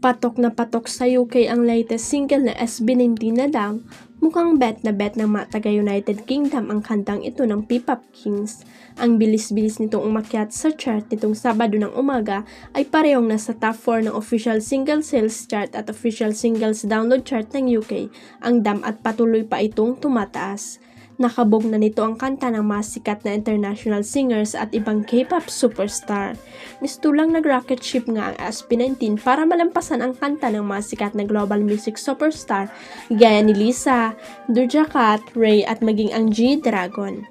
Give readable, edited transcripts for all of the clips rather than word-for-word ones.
Patok na patok sa UK ang latest single na SB19 na Damn. Mukhang bet na bet ng mga taga-United Kingdom ang kantang ito ng P-pop Kings. Ang bilis-bilis nitong umakyat sa chart nitong Sabado ng umaga ay parehong nasa top 4 ng official single sales chart at official singles download chart ng UK ang Damn at patuloy pa itong tumataas. Nakabog na nito ang kanta ng mga sikat na international singers at ibang K-pop superstar. Mistulang nag-rocket ship nga ang SB19 para malampasan ang kanta ng mga sikat na global music superstar gaya ni Lisa, Doja Cat, Ray at maging ang G-Dragon.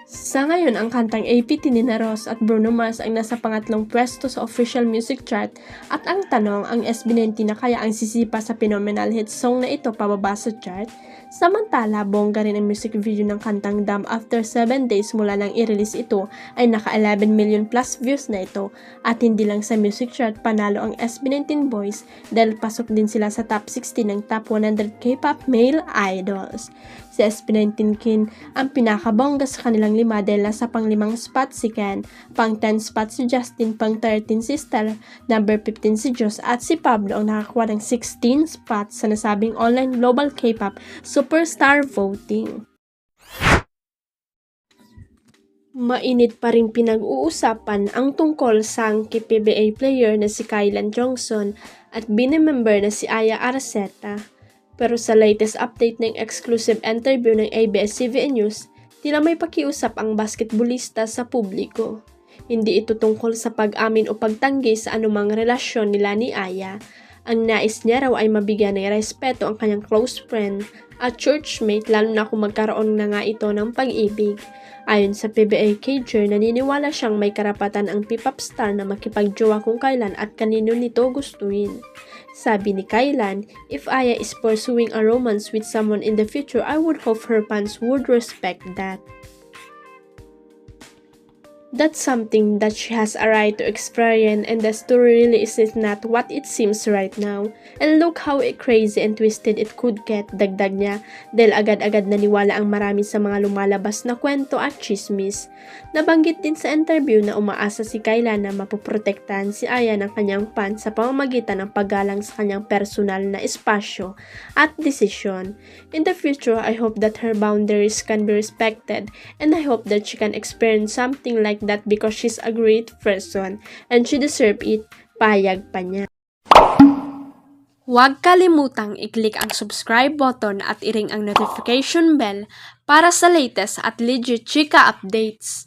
Sa ngayon, ang kantang APT ni Ross at Bruno Mars ang nasa pangatlong pwesto sa official music chart at ang tanong, ang SB19 na kaya ang sisipa sa phenomenal hit song na ito pababa sa chart? Samantala, bongga rin ang music video ng kantang Damn after 7 days mula nang i-release ito ay naka 11 million plus views na ito at hindi lang sa music chart panalo ang SB19 Boys dahil pasok din sila sa top 60 ng top 100 K-pop male idols. Si SB19 Kin ang pinakabongga sa kanilang lima dahil nasa pang 5 spot si Ken, pang 10 spot si Justin, pang 13 si Stella, number 15 si Joss at si Pablo ang nakakuha ng 16 spots sa nasabing online global K-pop superstar voting. Mainit pa rin pinag-uusapan ang tungkol sa PBA player na si Kylan Johnson at binemember na si Aya Arceta. Pero sa latest update ng exclusive interview ng ABS-CBN News, tila may pakiusap ang basketballista sa publiko. Hindi ito tungkol sa pag-amin o pagtanggi sa anumang relasyon nila ni Aya. Ang nais niya raw ay mabigyan ng respeto ang kanyang close friend at churchmate lalo na kung magkaroon na nga ito ng pag-ibig. Ayon sa PBA Cager, naniniwala siyang may karapatan ang P-pop star na makipagjowa kung kailan at kanino nito gustuin. Sabi ni Kylan, if Aya is pursuing a romance with someone in the future, I would hope her fans would respect that. That's something that she has a right to experience and the story really is not what it seems right now. And look how crazy and twisted it could get, dagdag niya, dahil agad-agad naniwala ang marami sa mga lumalabas na kwento at chismis. Nabanggit din sa interview na umaasa si Kylan na mapoprotektahan si Aya ng kanyang fans sa pamamagitan ng paggalang sa kanyang personal na espasyo at desisyon. In the future, I hope that her boundaries can be respected and I hope that she can experience something like that because she's a great person and she deserves it, payag pa niya. Huwag kalimutang i-click ang subscribe button at i-ring ang notification bell para sa latest at legit chika updates.